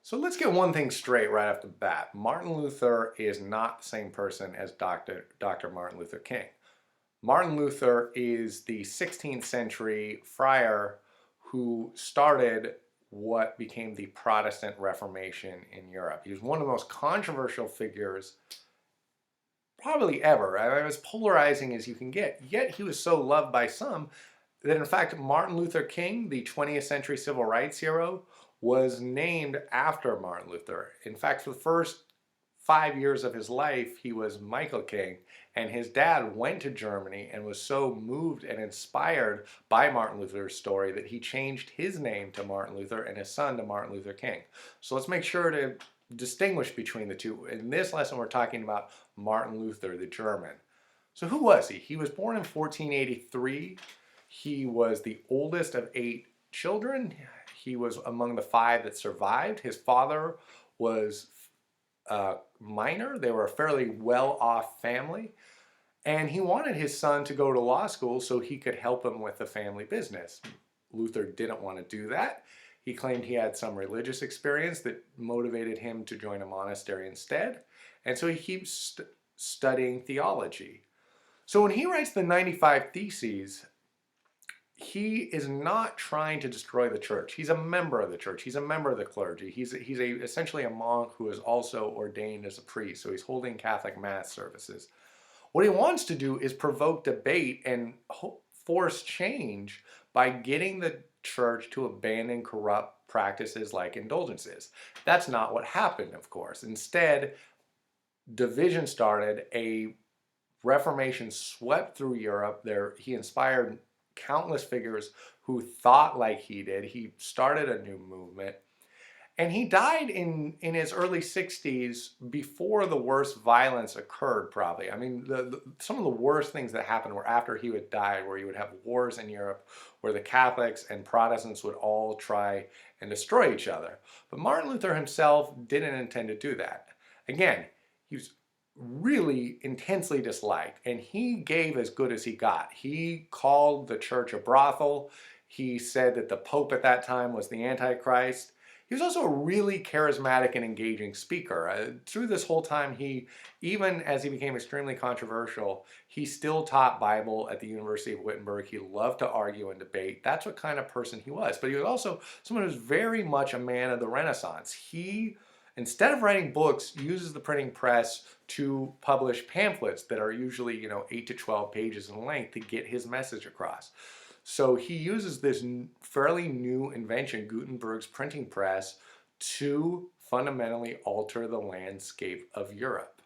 So let's get one thing straight right off the bat. Martin Luther is not the same person as Dr. Martin Luther King. Martin Luther is the 16th century friar who started what became the Protestant Reformation in Europe. He was one of the most controversial figures probably ever. I mean, as polarizing as you can get. Yet he was so loved by some that in fact Martin Luther King, the 20th century civil rights hero, was named after Martin Luther. In fact, for the first 5 years of his life, he was Michael King, and his dad went to Germany and was so moved and inspired by Martin Luther's story that he changed his name to Martin Luther and his son to Martin Luther King. So let's make sure to distinguish between the two. In this lesson, we're talking about Martin Luther, the German. So who was he? He was born in 1483. He was the oldest of 8 children. He was among the 5 that survived. His father was a miner. They were a fairly well-off family. And he wanted his son to go to law school so he could help him with the family business. Luther didn't want to do that. He claimed he had some religious experience that motivated him to join a monastery instead. And so he keeps studying theology. So when he writes the 95 Theses, he is not trying to destroy the church. He's a member of the church. He's a member of the clergy. He's essentially a monk who is also ordained as a priest. So he's holding Catholic mass services. What he wants to do is provoke debate and force change by getting the church to abandon corrupt practices like indulgences. That's not what happened, of course. Instead, division started. A Reformation swept through Europe. He inspired countless figures who thought like he did. He started a new movement. And he died in his early 60s before the worst violence occurred, probably. I mean, some of the worst things that happened were after he would die, where you would have wars in Europe, where the Catholics and Protestants would all try and destroy each other. But Martin Luther himself didn't intend to do that. Again, he was really intensely disliked, and he gave as good as he got. He called the church a brothel. He said that the Pope at that time was the Antichrist. He was also a really charismatic and engaging speaker. Through this whole time, even as he became extremely controversial, he still taught Bible at the University of Wittenberg. He loved to argue and debate. That's what kind of person he was. But he was also someone who was very much a man of the Renaissance. He, instead of writing books, uses the printing press to publish pamphlets that are usually, 8 to 12 pages in length to get his message across. So he uses this fairly new invention, Gutenberg's printing press, to fundamentally alter the landscape of Europe.